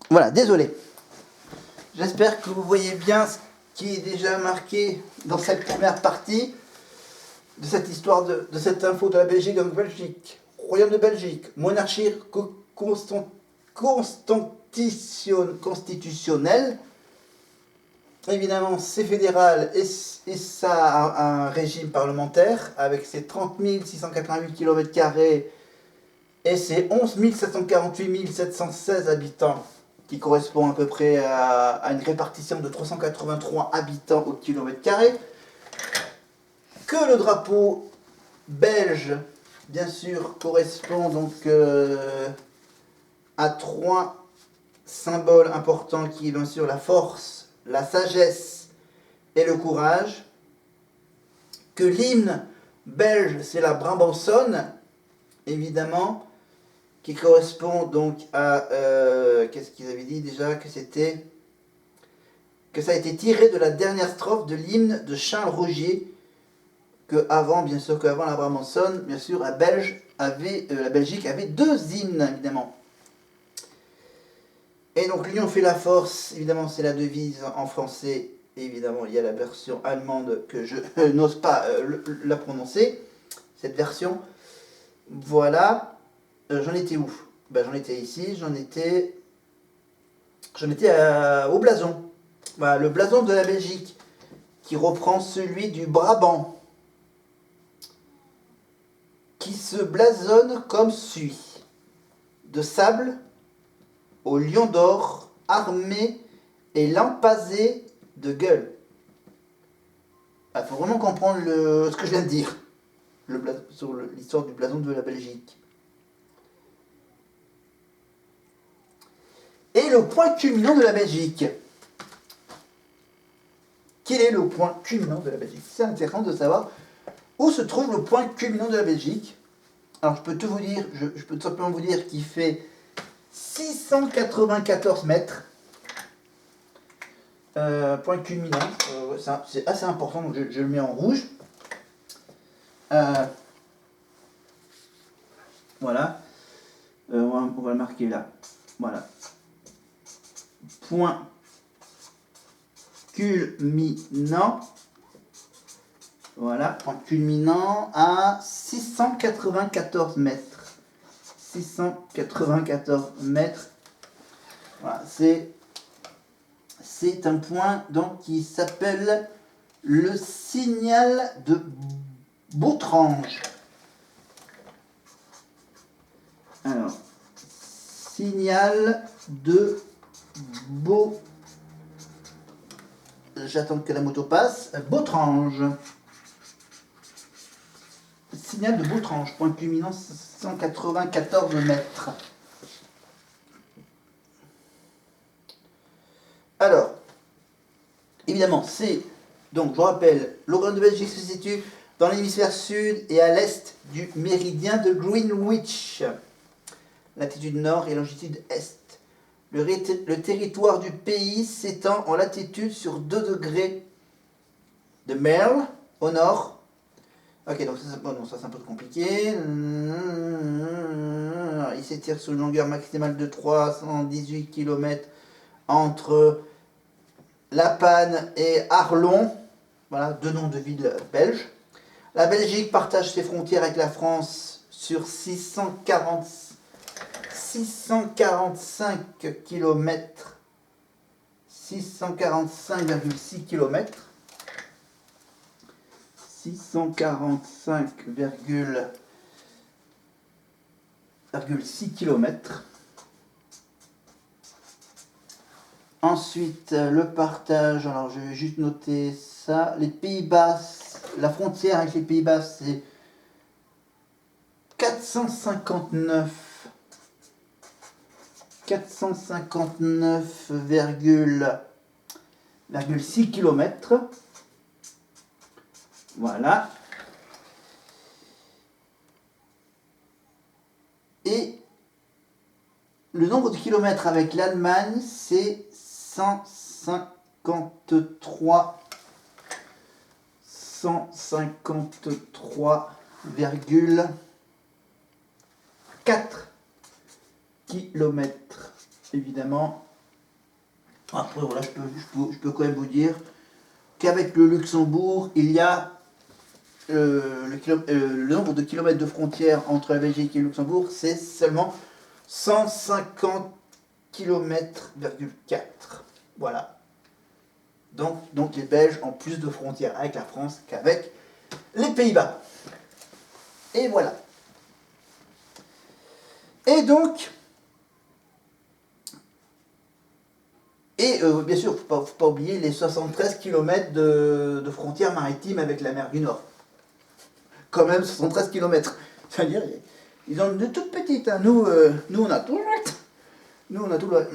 Voilà, désolé. J'espère que vous voyez bien ce qui est déjà marqué dans cette première partie de cette histoire de cette info de la Belgique. Donc Belgique, Royaume de Belgique, monarchie constitutionnelle. Évidemment, c'est fédéral et ça a un régime parlementaire avec ses 30 688 km² et ses 11 748 716 habitants, qui correspond à peu près à une répartition de 383 habitants au kilomètre carré. Que le drapeau belge, bien sûr, correspond donc à trois symboles importants qui est bien sûr la force, la sagesse et le courage. Que l'hymne belge, c'est la Brabançonne, évidemment, qui correspond donc à... qu'est-ce qu'ils avaient dit déjà? Que c'était... Que ça a été tiré de la dernière strophe de l'hymne de Charles Rogier, que avant, bien sûr, qu'avant la Brabançonne, bien sûr, la Belgique avait deux hymnes, évidemment. Et donc, l'union fait la force, évidemment, c'est la devise en français. Évidemment, il y a la version allemande que je n'ose pas la prononcer, cette version. Voilà. J'en étais où? J'en étais ici, j'en étais au blason. Voilà, le blason de la Belgique, qui reprend celui du Brabant, qui se blasonne comme suit. De sable, au lion d'or, armé et lampasé de gueule. Il faut vraiment comprendre ce que je viens de dire sur l'histoire du blason de la Belgique. Et le point culminant de la Belgique. Quel est le point culminant de la Belgique? C'est intéressant de savoir où se trouve le point culminant de la Belgique. Alors je peux tout vous dire, je peux tout simplement vous dire qu'il fait 694 mètres. Point culminant, c'est assez important, donc je le mets en rouge. Voilà. On va le marquer là. Voilà. Point culminant. Voilà, point culminant à 694 mètres. 694 mètres. Voilà, c'est un point donc qui s'appelle le signal de Boutrange. Alors, signal de Beau. J'attends que la moto passe. Boutrange. Signal de Boutrange, point culminant 194 mètres. Alors, évidemment, c'est, donc je vous rappelle, le Royaume de Belgique se situe dans l'hémisphère sud et à l'est du méridien de Greenwich, latitude nord et longitude est. Le territoire du pays s'étend en latitude sur 2 degrés de Merle au nord. Ok, donc ça c'est un peu compliqué. Il s'étire sur une longueur maximale de 318 km entre La Panne et Arlon. Voilà, deux noms de villes belges. La Belgique partage ses frontières avec la France sur 645 km. 645,6 km. 645,6 km. Ensuite, le partage, alors je vais juste noter ça. Les Pays-Bas, la frontière avec les Pays-Bas, c'est 459,6 km. Voilà. Et le nombre de kilomètres avec l'Allemagne, c'est 153,4 km, évidemment. Après, voilà, je peux quand même vous dire qu'avec le Luxembourg, il y a le nombre de kilomètres de frontière entre la Belgique et le Luxembourg, c'est seulement 150 km,4. Voilà. Donc les Belges ont plus de frontières avec la France qu'avec les Pays-Bas. Et voilà. Et donc, bien sûr, faut pas oublier les 73 km de frontières maritimes avec la mer du Nord. Quand même 73 km. C'est-à-dire, ils ont de toutes petites. Hein. Nous, on a tout. Nous, on a tout le...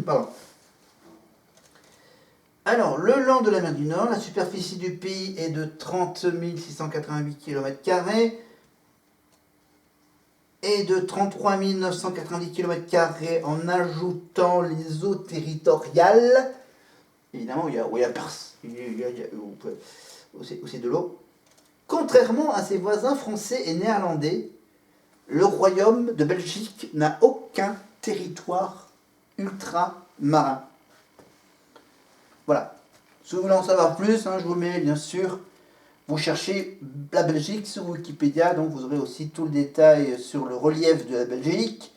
Pardon. Alors, le long de la mer du Nord, la superficie du pays est de 30 688 km² et de 33 990 km² en ajoutant les eaux territoriales. Évidemment, il y a aussi de l'eau. Contrairement à ses voisins français et néerlandais, le royaume de Belgique n'a aucun territoire ultramarin. Voilà. Si vous voulez en savoir plus, je vous mets bien sûr, vous cherchez la Belgique sur Wikipédia, donc vous aurez aussi tout le détail sur le relief de la Belgique,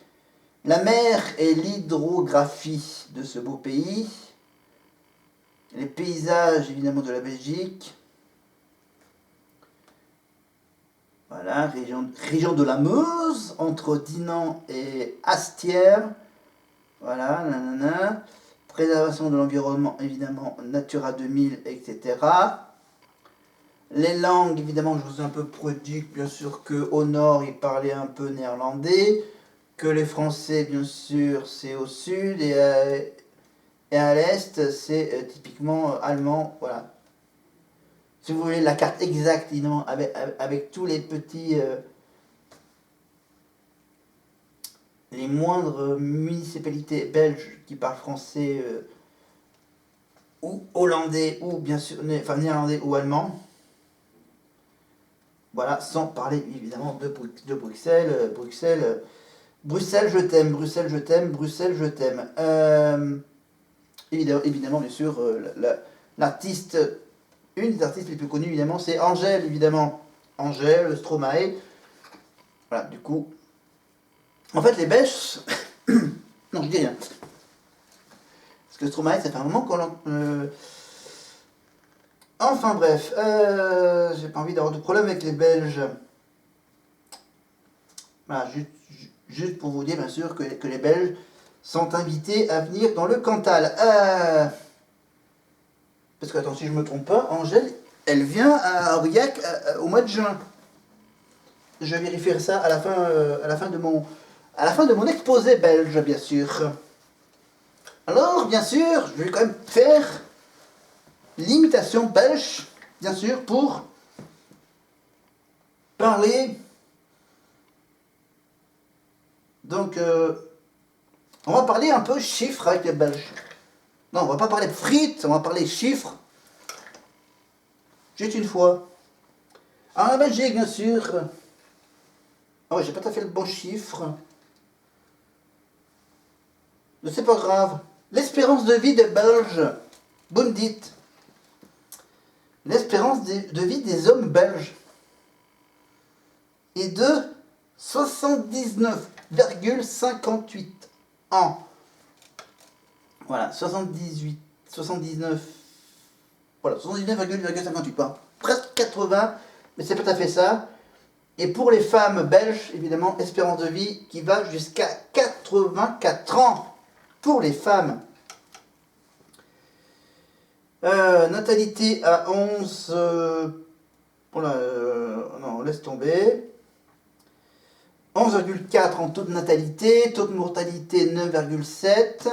la mer et l'hydrographie de ce beau pays, les paysages évidemment de la Belgique. Voilà, région de la Meuse, entre Dinan et Astières. Voilà, nanana. Préservation de l'environnement, évidemment, Natura 2000, etc. Les langues, évidemment, je vous ai un peu produit, bien sûr, qu'au nord, ils parlaient un peu néerlandais, que les Français, bien sûr, c'est au sud, et à l'est, c'est typiquement allemand, voilà. Si vous voulez la carte exacte, évidemment, avec tous les petits... les moindres municipalités belges qui parlent français ou hollandais ou bien sûr néerlandais ou allemand. Voilà, sans parler évidemment de Bruxelles. Bruxelles, je t'aime, Bruxelles, je t'aime, Bruxelles, je t'aime. Évidemment, bien sûr, l'artiste, une des artistes les plus connues, évidemment, c'est Angèle, évidemment. Angèle, Stromae. Voilà, du coup. En fait, les Belges. Non, je dis rien. Parce que Stromae, ça fait un moment qu'on Enfin bref, j'ai pas envie d'avoir de problème avec les Belges. Voilà, juste pour vous dire, bien sûr, que les Belges sont invités à venir dans le Cantal. Parce que, attends, si je me trompe pas, Angèle, elle vient à Aurillac au mois de juin. Je vérifierai ça à la fin de mon exposé belge, bien sûr. Alors, bien sûr, je vais quand même faire l'imitation belge, bien sûr, pour parler. Donc, on va parler un peu chiffres avec les Belges. Non, on va pas parler de frites, on va parler chiffres. Juste une fois. En Belgique, bien sûr. Ah ouais, j'ai pas tout à fait le bon chiffre. Mais c'est pas grave. L'espérance de vie des Belges. Bonne dite. L'espérance de vie des hommes belges est de 79,58 ans. Voilà, 79, voilà, 79,58, presque 80, mais c'est pas tout à fait ça. Et pour les femmes belges, évidemment, espérance de vie qui va jusqu'à 84 ans pour les femmes. Natalité à 11... non, laisse tomber. 11,4 en taux de natalité, taux de mortalité 9,7,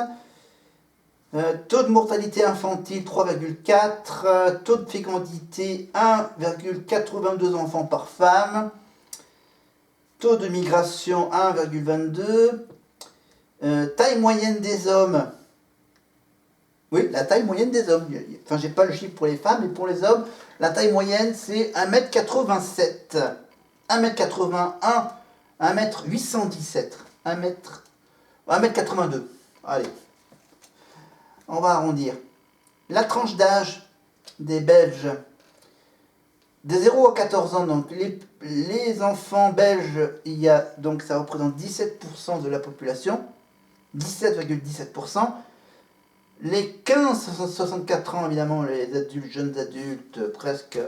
taux de mortalité infantile 3,4, taux de fécondité 1,82 enfants par femme, taux de migration 1,22, taille moyenne des hommes. Oui, la taille moyenne des hommes. Enfin, j'ai pas le chiffre pour les femmes, mais pour les hommes, la taille moyenne c'est 1m87, 1m81, 1m817, 1m82. Allez. on va arrondir. La tranche d'âge des Belges, de 0 à 14 ans, donc les enfants belges, donc ça représente 17% de la population, 17,17%. Les 15-64 ans, évidemment, les adultes, jeunes adultes, presque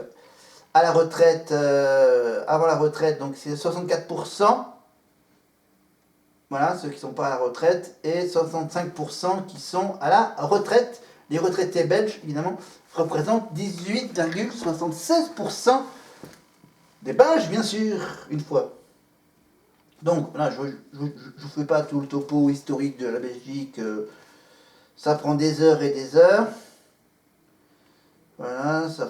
à la retraite, avant la retraite, donc c'est 64%. Voilà, ceux qui ne sont pas à la retraite, et 65% qui sont à la retraite. Les retraités belges, évidemment, représentent 18,76% des Belges, bien sûr, une fois. Donc, là, je ne vous fais pas tout le topo historique de la Belgique. Ça prend des heures et des heures. Voilà, ça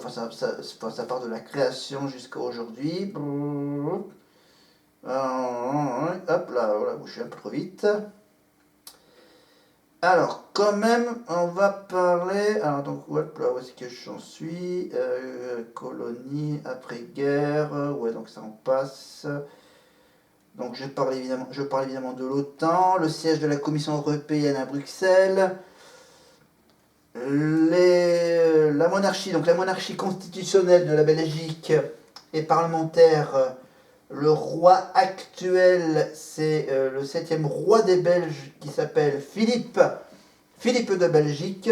part de la création jusqu'à aujourd'hui. Hop là, voilà, je suis un peu trop vite. Alors, quand même, on va parler. Alors, donc, hop là, où est-ce que j'en suis colonie, après-guerre. Ouais, donc ça en passe. Donc, je parle évidemment de l'OTAN, le siège de la Commission européenne à Bruxelles. La monarchie, donc la monarchie constitutionnelle de la Belgique et parlementaire. Le roi actuel, c'est le 7e roi des Belges qui s'appelle Philippe de Belgique,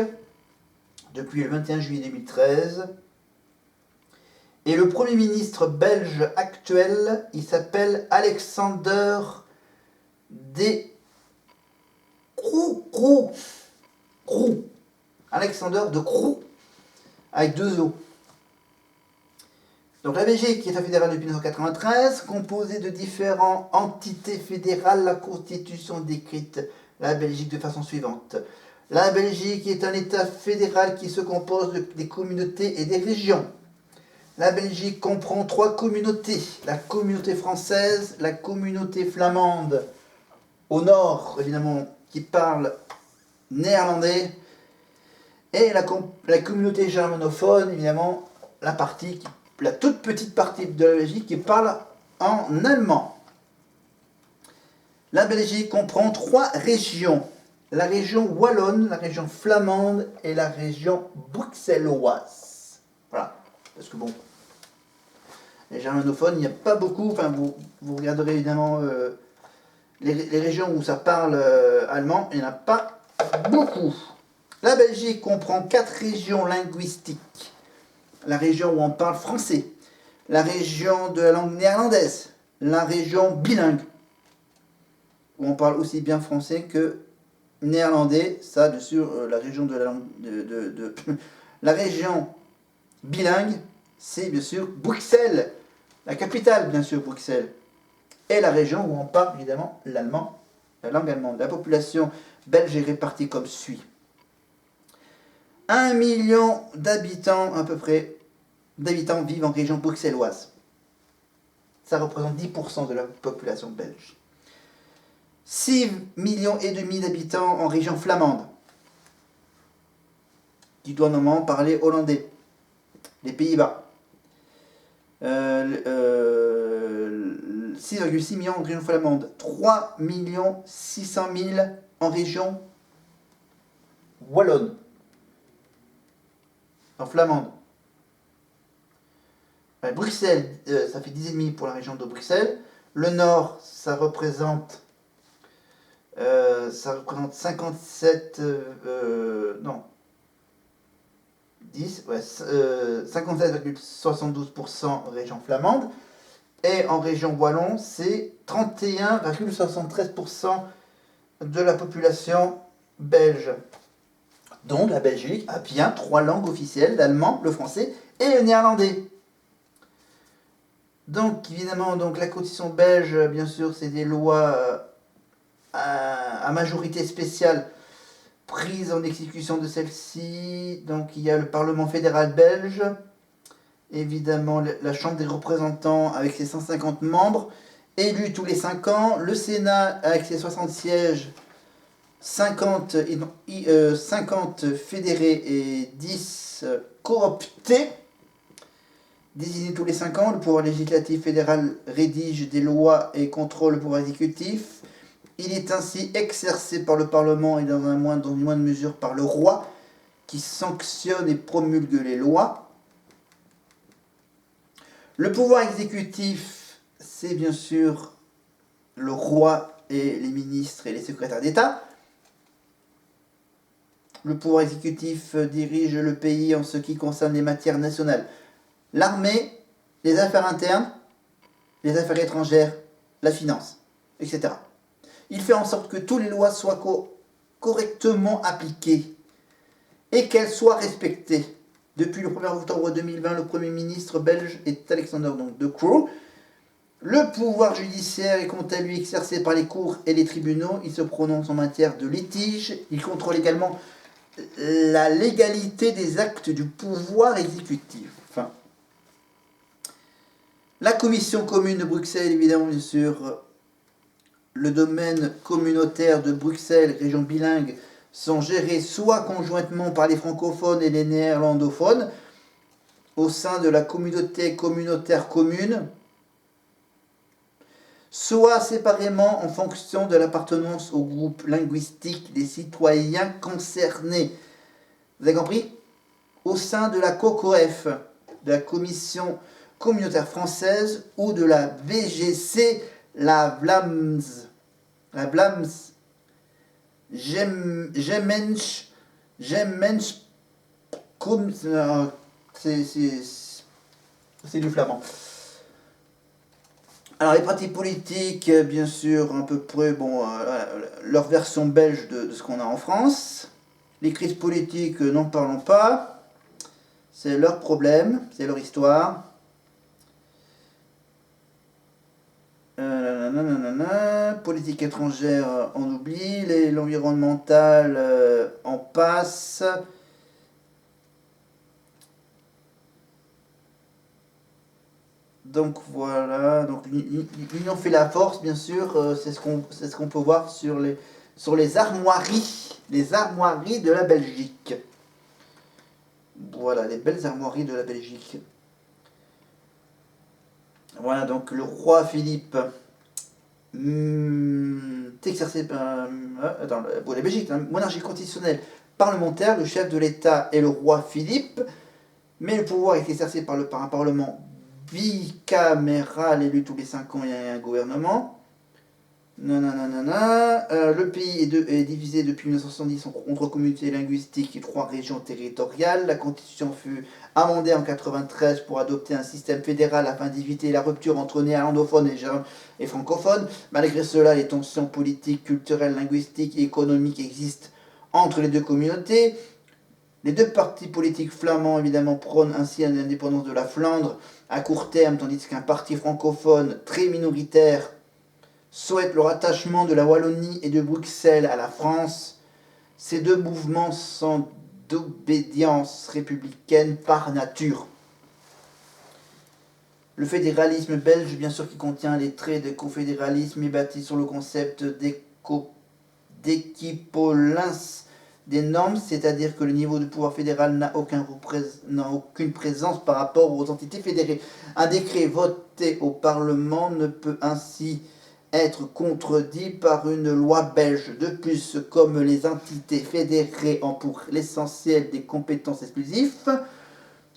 depuis le 21 juillet 2013. Et le Premier ministre belge actuel, il s'appelle Alexander De Croo. Alexander De Croo, avec 2 O. Donc la Belgique qui est un fédéral depuis 1993, composée de différentes entités fédérales, la Constitution décrite la Belgique de façon suivante. La Belgique est un État fédéral qui se compose des communautés et des régions. La Belgique comprend 3 communautés, la communauté française, la communauté flamande, au nord évidemment, qui parle néerlandais, et la communauté germanophone, évidemment, la toute petite partie de la Belgique qui parle en allemand. La Belgique comprend 3 régions. La région wallonne, la région flamande et la région bruxelloise. Voilà. Parce que bon, les germanophones, il n'y a pas beaucoup. Enfin, vous regarderez évidemment les régions où ça parle allemand, il n'y en a pas beaucoup. La Belgique comprend 4 régions linguistiques. La région où on parle français, la région de la langue néerlandaise, la région bilingue, où on parle aussi bien français que néerlandais, ça bien sûr, la région de la langue la région bilingue, c'est bien sûr Bruxelles, la capitale bien sûr Bruxelles, et la région où on parle évidemment l'allemand, la langue allemande. La population belge est répartie comme suit. 1 million d'habitants à peu près vivent en région bruxelloise. Ça représente 10% de la population belge. 6,5 millions d'habitants en région flamande, qui doit normalement parler hollandais. Les Pays-Bas. 6,6 millions en région flamande. 3 600 000 en région wallonne. En flamande. Bruxelles, ça fait 10,5 pour la région de Bruxelles. Le Nord, ça représente 57... non. 57,72% région flamande. Et en région wallon, c'est 31,73% de la population belge. Donc la Belgique a bien 3 langues officielles, l'allemand, le français et le néerlandais. Donc évidemment, la constitution belge, bien sûr, c'est des lois à majorité spéciale prises en exécution de celle-ci. Donc il y a le Parlement fédéral belge, évidemment la Chambre des représentants avec ses 150 membres, élus tous les 5 ans, le Sénat avec ses 60 sièges, 50 fédérés et 10 cooptés, désignés tous les 5 ans. Le pouvoir législatif fédéral rédige des lois et contrôle le pouvoir exécutif. Il est ainsi exercé par le Parlement et dans une moindre mesure par le roi, qui sanctionne et promulgue les lois. Le pouvoir exécutif, c'est bien sûr le roi et les ministres et les secrétaires d'État. Le pouvoir exécutif dirige le pays en ce qui concerne les matières nationales. L'armée, les affaires internes, les affaires étrangères, la finance, etc. Il fait en sorte que toutes les lois soient correctement appliquées et qu'elles soient respectées. Depuis le 1er octobre 2020, le Premier ministre belge est Alexander De Croo. Le pouvoir judiciaire est quant à lui exercé par les cours et les tribunaux. Il se prononce en matière de litige. Il contrôle également la légalité des actes du pouvoir exécutif. Enfin, la Commission commune de Bruxelles, évidemment, bien sûr, le domaine communautaire de Bruxelles, région bilingue, sont gérés soit conjointement par les francophones et les néerlandophones, au sein de la communauté communautaire commune, soit séparément en fonction de l'appartenance au groupe linguistique des citoyens concernés. Vous avez compris? Au sein de la COCOF, de la Commission communautaire française, ou de la VGC, la Vlaams, Gemensch, c'est du flamand. Alors les pratiques politiques, bien sûr, à peu près, leur version belge de ce qu'on a en France. Les crises politiques, n'en parlons pas. C'est leur problème, c'est leur histoire. Politique étrangère, on oublie. L'environnemental, on passe. Donc voilà, donc l'union fait la force, bien sûr, c'est ce qu'on peut voir sur les armoiries de la Belgique. Voilà, les belles armoiries de la Belgique. Voilà, donc le roi Philippe, exercé par la Belgique, la monarchie constitutionnelle parlementaire, le chef de l'État est le roi Philippe, mais le pouvoir est exercé par un parlement bicaméral élu tous les 5 ans, il y a un gouvernement. Le pays est divisé depuis 1970 entre communautés linguistiques et 3 régions territoriales. La constitution fut amendée en 1993 pour adopter un système fédéral afin d'éviter la rupture entre néerlandophones et francophones. Malgré cela, les tensions politiques, culturelles, linguistiques et économiques existent entre les deux communautés. Les deux partis politiques flamands, évidemment, prônent ainsi l'indépendance de la Flandre à court terme, tandis qu'un parti francophone très minoritaire souhaite le rattachement de la Wallonie et de Bruxelles à la France. Ces deux mouvements sont d'obédience républicaine par nature. Le fédéralisme belge, bien sûr, qui contient les traits de confédéralisme, est bâti sur le concept d'équipolins des normes, c'est-à-dire que le niveau de pouvoir fédéral n'a aucune présence par rapport aux entités fédérées. Un décret voté au Parlement ne peut ainsi être contredit par une loi belge. De plus, comme les entités fédérées ont pour l'essentiel des compétences exclusives,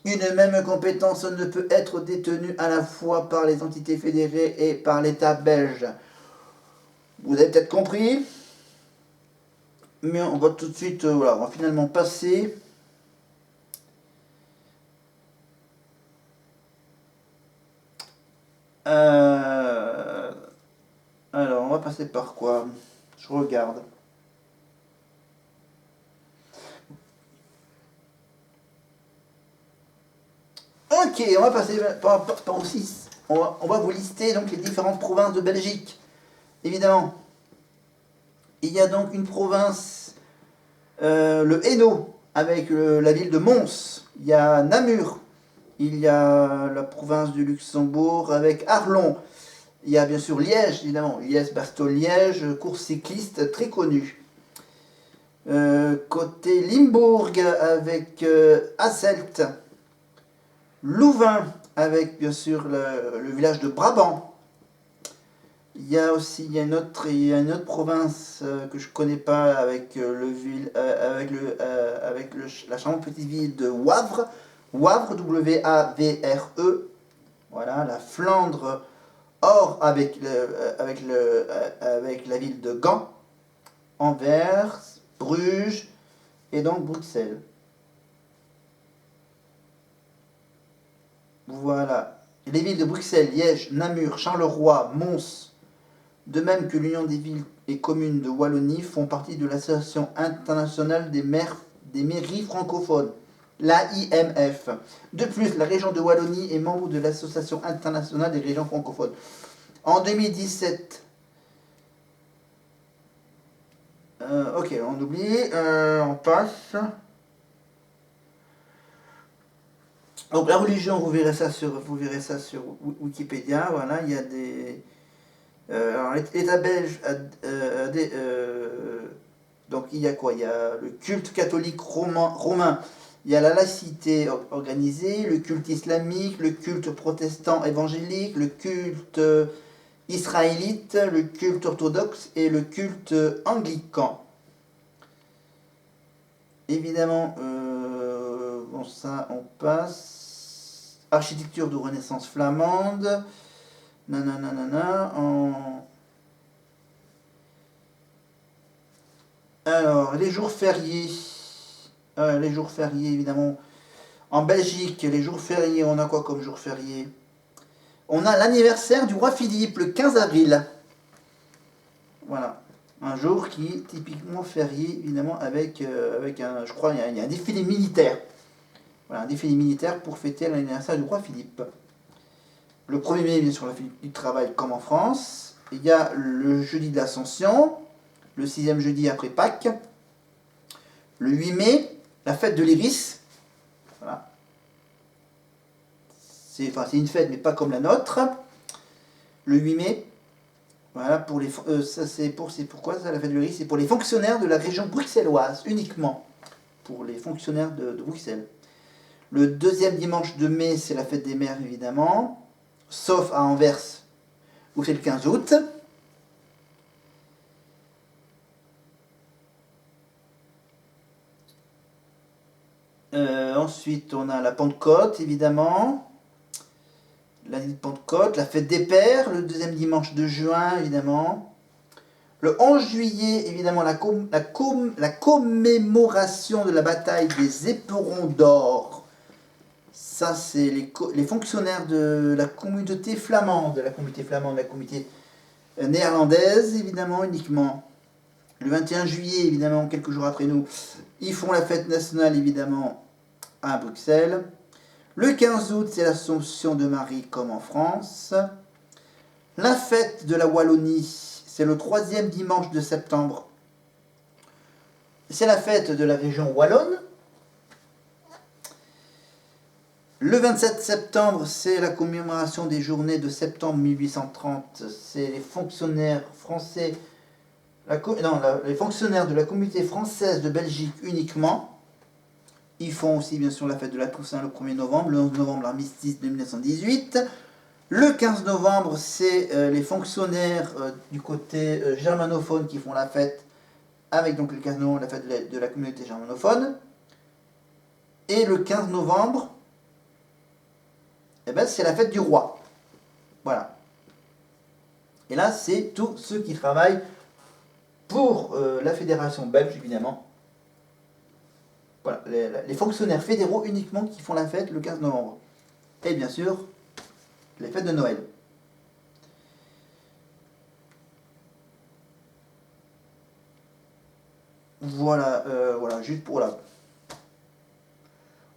une même compétence ne peut être détenue à la fois par les entités fédérées et par l'État belge. Vous avez peut-être compris, mais on va tout de suite, on va finalement passer alors, on va passer par quoi? Je regarde. Ok, on va passer par 6. On va vous lister donc les différentes provinces de Belgique. Évidemment, il y a donc une province, le Hainaut, avec la ville de Mons. Il y a Namur. Il y a la province du Luxembourg avec Arlon. Il y a bien sûr Liège, évidemment. Liège-Bastogne-Liège, course cycliste très connue. Côté Limbourg avec Hasselt. Louvain avec bien sûr le village de Brabant. Il y a aussi il y a une autre province que je connais pas avec la charmante petite ville de Wavre, Wavre W-A-V-R-E. Voilà, la Flandre Or avec la ville de Gand, Anvers, Bruges et donc Bruxelles. Voilà. Les villes de Bruxelles, Liège, Namur, Charleroi, Mons, de même que l'Union des villes et communes de Wallonie, font partie de l'Association internationale des mairies francophones, l'AIMF. De plus, la région de Wallonie est membre de l'Association internationale des régions francophones. En 2017, ok, on oublie, on passe. Donc la religion, vous verrez ça sur Wikipédia. Voilà, il y a des. Alors l'État belge donc il y a quoi? Il y a le culte catholique romain. Il y a la laïcité organisée, le culte islamique, le culte protestant évangélique, le culte israélite, le culte orthodoxe et le culte anglican. Évidemment, bon ça on passe. Architecture de Renaissance flamande. Nanana. Alors, les jours fériés. Les jours fériés, évidemment. En Belgique, les jours fériés, on a quoi comme jours fériés? On a l'anniversaire du roi Philippe, le 15 avril. Voilà. Un jour qui est typiquement férié, évidemment, avec un, je crois, il y a un défilé militaire. Voilà, un défilé militaire pour fêter l'anniversaire du roi Philippe. Le 1er mai, bien sûr, la fête du travail, comme en France. Il y a le jeudi de l'Ascension, le 6e jeudi après Pâques. Le 8 mai, la fête de l'Iris. Voilà. C'est une fête, mais pas comme la nôtre. Le 8 mai, voilà, pour les, pourquoi ça, la fête de l'Iris? C'est pour les fonctionnaires de la région bruxelloise, uniquement. Pour les fonctionnaires de Bruxelles. Le 2e dimanche de mai, c'est la fête des mères, évidemment. Sauf à Anvers, où c'est le 15 août. Ensuite, on a la Pentecôte, évidemment. La nuit de Pentecôte, la fête des Pères, le 2e dimanche de juin, évidemment. Le 11 juillet, évidemment, la commémoration de la bataille des Éperons d'Or. Ça, c'est les fonctionnaires de la communauté flamande, la communauté néerlandaise, évidemment, uniquement. Le 21 juillet, évidemment, quelques jours après nous, ils font la fête nationale, évidemment, à Bruxelles. Le 15 août, c'est l'Assomption de Marie, comme en France. La fête de la Wallonie, c'est le 3e dimanche de septembre. C'est la fête de la région wallonne. Le 27 septembre, c'est la commémoration des journées de septembre 1830. C'est les fonctionnaires français, les fonctionnaires de la communauté française de Belgique uniquement. Ils font aussi bien sûr la fête de la Toussaint le 1er novembre, le 11 novembre l'armistice de 1918. Le 15 novembre, c'est les fonctionnaires du côté germanophone qui font la fête, avec donc le 15 novembre la fête de la communauté germanophone. Et le 15 novembre, eh ben, c'est la fête du roi. Voilà. Et là, c'est tous ceux qui travaillent pour la fédération belge, évidemment. Voilà, les fonctionnaires fédéraux uniquement qui font la fête le 15 novembre. Et bien sûr, les fêtes de Noël. Voilà, voilà, juste pour la...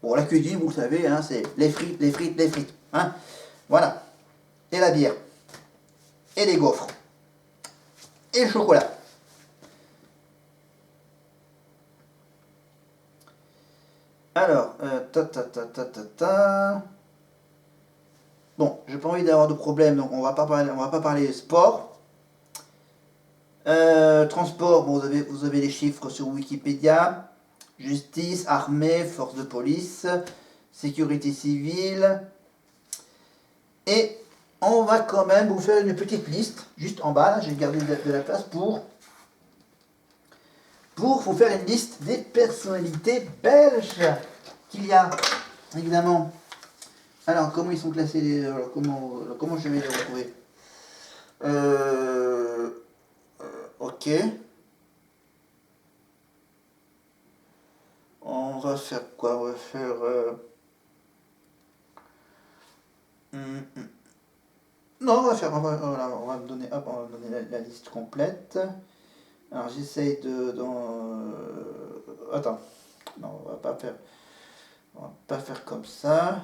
Bon, la cuisine, vous le savez, hein, c'est les frites, les frites, les frites. Hein, voilà. Et la bière. Et les gaufres. Et le chocolat. Alors, Bon, j'ai pas envie d'avoir de problème, donc on va pas parler de sport. Transport, bon, vous avez les chiffres sur Wikipédia. Justice, armée, force de police, sécurité civile. Et on va quand même vous faire une petite liste, juste en bas, là, j'ai gardé de la place pour vous faire une liste des personnalités belges qu'il y a, évidemment. Alors, comment ils sont classés, comment je vais les retrouver? Ok. On va faire quoi? On va faire... Non, voilà, on va me donner, hop, on va me donner la liste complète. Alors j'essaye attends, non, on va pas faire comme ça.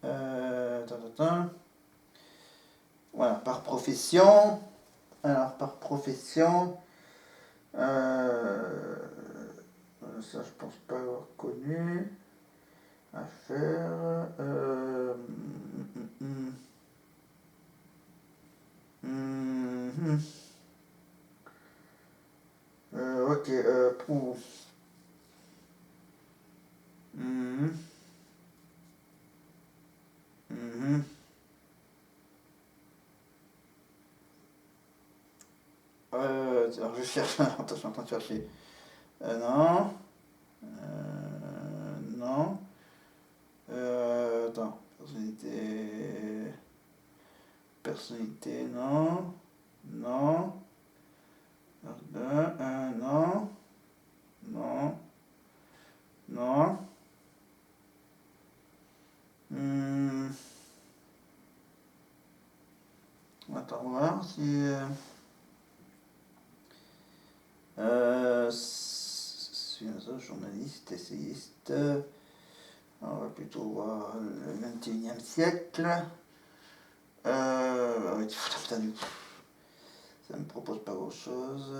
Attends. Voilà, par profession. Alors par profession, ça je pense pas avoir connu. À faire. Ok, pour. Alors je cherche. Attends, je suis en train de chercher. Non. Non. Attends. Personnalité. Personnalité, non. Non. Non. Non. Non. Attends, on va voir si. Journaliste, essayiste. On va plutôt voir le 21e siècle. Putain, du coup, ça me propose pas grand chose.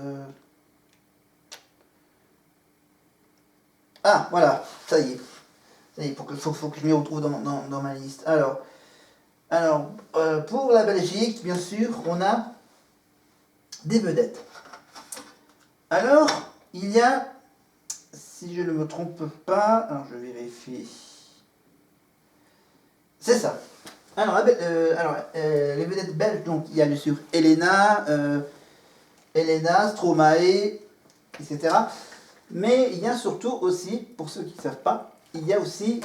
Ah, voilà, ça y est. Ça y est, faut que je m'y retrouve dans ma liste. Alors pour la Belgique, bien sûr, on a des vedettes. Alors, il y a, si je ne me trompe pas, alors je vérifie. C'est ça. Alors, les vedettes belges, donc il y a bien sûr Elena, Stromae, etc. Mais il y a surtout aussi, pour ceux qui ne savent pas, il y a aussi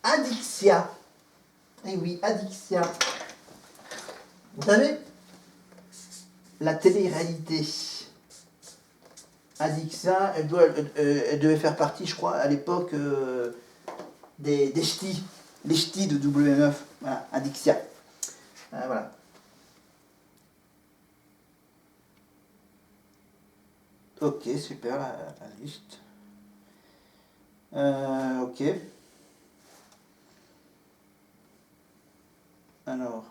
Adixia. Eh oui, Adixia. Vous savez, la télé-réalité. Adixia, elle devait faire partie, je crois, à l'époque des ch'tis. Les ch'tis de W9. Voilà, Adixia. Voilà. Ok, super, la liste. Ok. Alors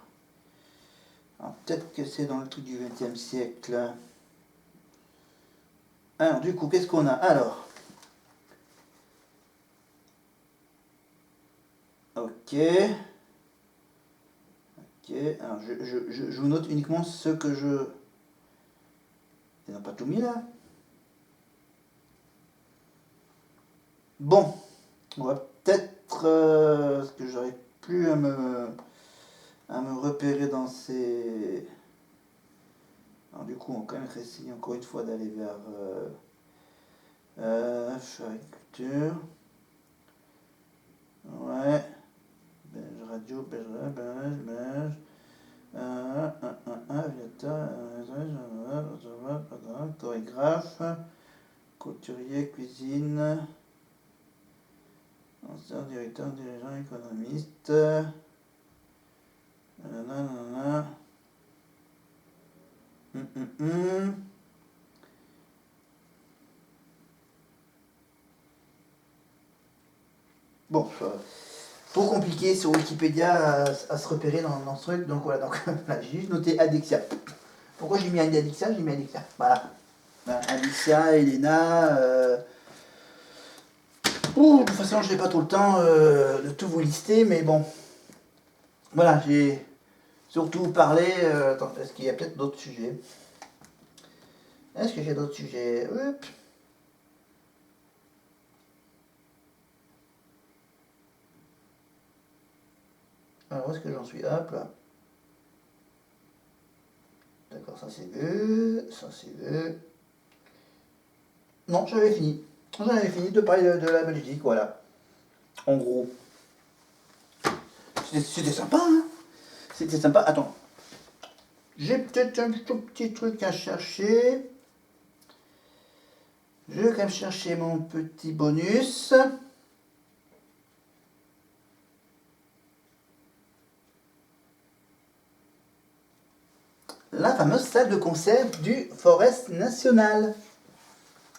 peut-être que c'est dans le truc du XXe siècle. Alors, du coup, qu'est-ce qu'on a? Alors. Ok. Ok. Alors, je vous note uniquement ce que je... Ils n'ont pas tout mis là? Bon. On va peut-être... parce que j'arrive plus à me repérer dans ces... Alors, du coup, on va quand même essayer encore une fois d'aller vers... agriculture. Ouais. Belge radio, belge. Aviateur, chorégraphe, couturier, cuisine, ancien directeur, dirigeant, économiste. Bon, trop compliqué sur Wikipédia à se repérer dans ce truc, donc voilà, donc là, j'ai juste noté Adixia. Pourquoi j'ai mis Adixia? J'ai mis Adixia, voilà. Adixia, Elena. De toute façon, je n'ai pas tout le temps de tout vous lister, mais bon. Voilà, j'ai surtout parlé. Attends, est-ce qu'il y a peut-être d'autres sujets? Est-ce que j'ai d'autres sujets? Hop. Alors, où est-ce que j'en suis? Hop là. D'accord, ça c'est vu. Ça c'est vu. Non, j'avais fini. J'avais fini de parler de la Belgique, voilà. En gros. C'était sympa, hein? C'était sympa. Attends. J'ai peut-être un tout petit truc à chercher. Je vais quand même chercher mon petit bonus. La fameuse salle de concert du Forest National.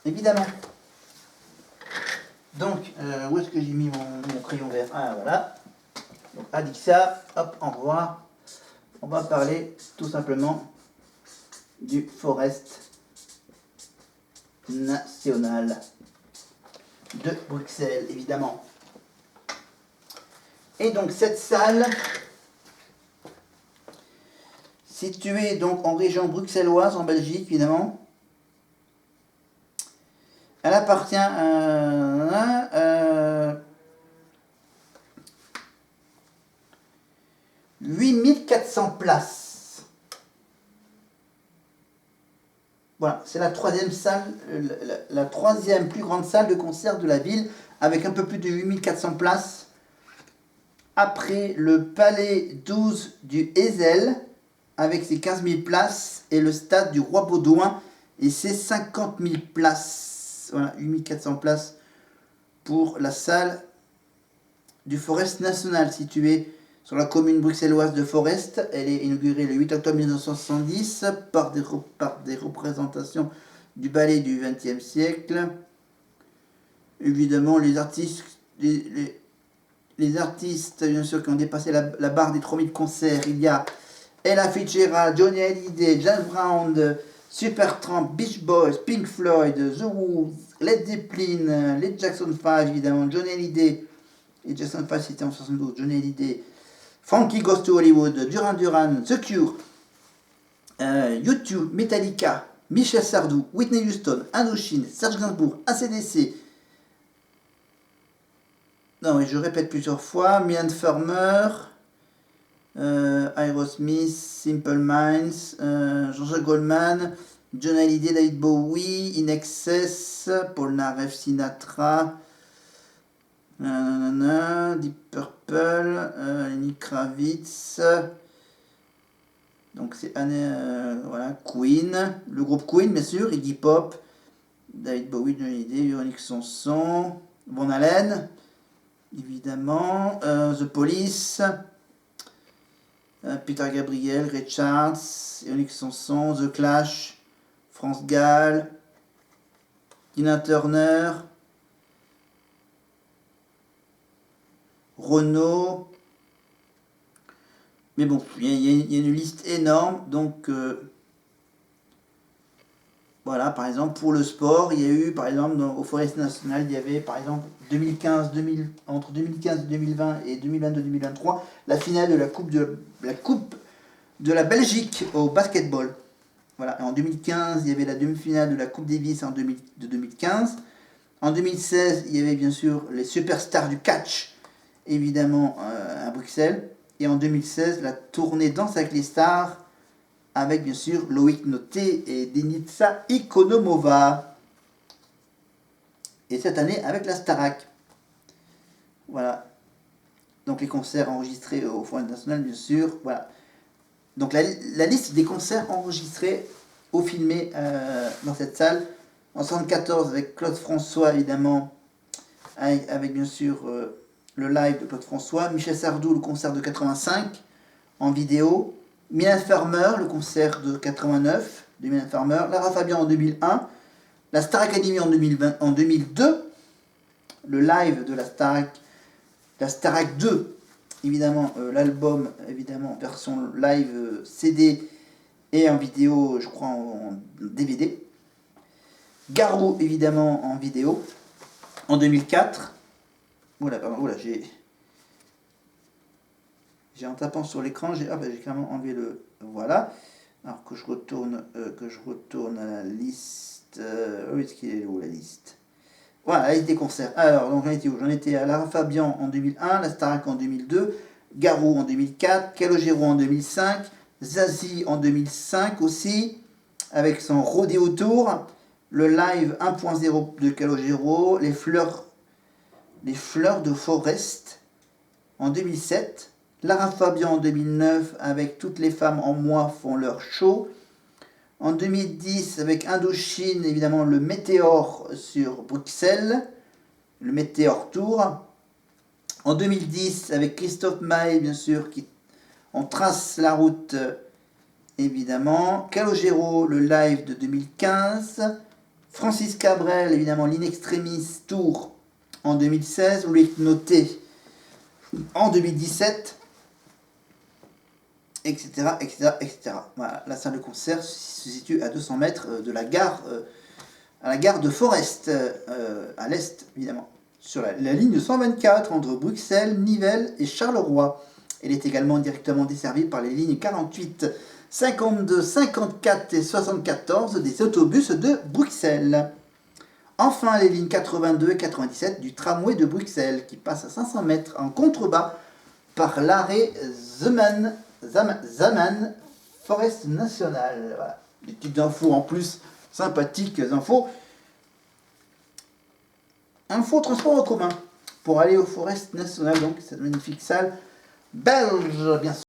Évidemment. Donc, où est-ce que j'ai mis mon crayon vert? Ah, voilà. Donc, Adixa, hop, au revoir. On va parler tout simplement du Forest National de Bruxelles, évidemment. Et donc, cette salle, située donc en région bruxelloise, en Belgique, évidemment, elle appartient à 8400 places. Voilà, c'est la troisième salle, la troisième plus grande salle de concert de la ville, avec un peu plus de 8400 places. Après le Palais 12 du Heysel, avec ses 15 000 places, et le stade du Roi Baudouin, et ses 50 000 places. Voilà, 8400 places pour la salle du Forest National, située sur la commune bruxelloise de Forest. Elle est inaugurée le 8 octobre 1970 par des représentations du ballet du XXe siècle. Évidemment, les artistes, bien sûr, qui ont dépassé la barre des 3000 concerts, il y a Ella Fitzgerald, Johnny Hallyday, James Brown, Supertramp, Beach Boys, Pink Floyd, The Who, Led Zeppelin, les Jackson 5, évidemment, Johnny Hallyday, et Jackson 5 c'était en 72, Johnny Hallyday, Frankie Goes to Hollywood, Duran Duran, The Cure, U2, Metallica, Michel Sardou, Whitney Houston, Indochine, Serge Gainsbourg, AC/DC. Non, et je répète plusieurs fois, Mylène Farmer, Aerosmith, Simple Minds, Jean-Jacques Goldman, John Hallyday, David Bowie, In Excess, Paul Naref, Sinatra, Deep Purple, Lenny Kravitz. Donc c'est voilà, Queen, le groupe Queen bien sûr, Iggy Pop, David Bowie, John Hallyday, Véronique Sanson, Van Halen, évidemment, The Police, Peter Gabriel, Ray Charles, Véronique Sanson, The Clash, France Gall, Tina Turner, Renaud. Mais bon, il y a une liste énorme, donc voilà, par exemple pour le sport, il y a eu par exemple au Forest National, il y avait par exemple entre 2015 2020 et 2022-2023 la finale de la coupe de la Belgique au basketball. Voilà, et en 2015, il y avait la demi-finale de la Coupe Davis de 2015. En 2016, il y avait bien sûr les superstars du catch, évidemment à Bruxelles. Et en 2016, la tournée Danse avec les stars, avec bien sûr Loïc Noté et Denitsa Ikonomova. Et cette année, avec la Starac. Voilà. Donc les concerts enregistrés au Forest National, bien sûr. Voilà. Donc la liste des concerts enregistrés ou filmés dans cette salle. En 1974 avec Claude François, évidemment. Avec bien sûr le live de Claude François. Michel Sardou, le concert de 85 en vidéo. Mylène Farmer, le concert de 89 de Mylène Farmer. Lara Fabian en 2001. La Star Academy en 2002. Le live de la Starac 2. Évidemment, l'album, évidemment, version live CD et en vidéo, je crois, en DVD. Garou, évidemment, en vidéo. En 2004. Oula, j'ai en tapant sur l'écran, j'ai carrément enlevé le... Voilà. Alors que je retourne à la liste. Où est-ce qu'il est où la liste? Voilà, la liste des concerts. Alors, donc j'en étais où? J'en étais à Lara Fabian en 2001, la Starac en 2002, Garou en 2004, Calogero en 2005, Zazie en 2005 aussi, avec son Rodeo Tour, le live 1.0 de Calogero, les fleurs de Forest en 2007, Lara Fabian en 2009 avec Toutes les femmes en moi font leur show. En 2010 avec Indochine, évidemment le Météor sur Bruxelles, le Météor Tour. En 2010 avec Christophe Maé bien sûr, on trace la route évidemment. Calogero, le live de 2015. Francis Cabrel, évidemment l'In Extremis Tour en 2016. Vous l'avez noté en 2017. Etc, etc, etc. Voilà, la salle de concert se situe à 200 mètres de la gare, à la gare de Forest, à l'est évidemment, sur la ligne 124 entre Bruxelles, Nivelles et Charleroi. Elle est également directement desservie par les lignes 48, 52, 54 et 74 des autobus de Bruxelles. Enfin, les lignes 82 et 97 du tramway de Bruxelles qui passe à 500 mètres en contrebas par l'arrêt Zaman Forest National. Voilà. Des petites infos en plus, sympathiques infos. Info transport en commun pour aller au Forest National, donc cette magnifique salle belge, bien sûr.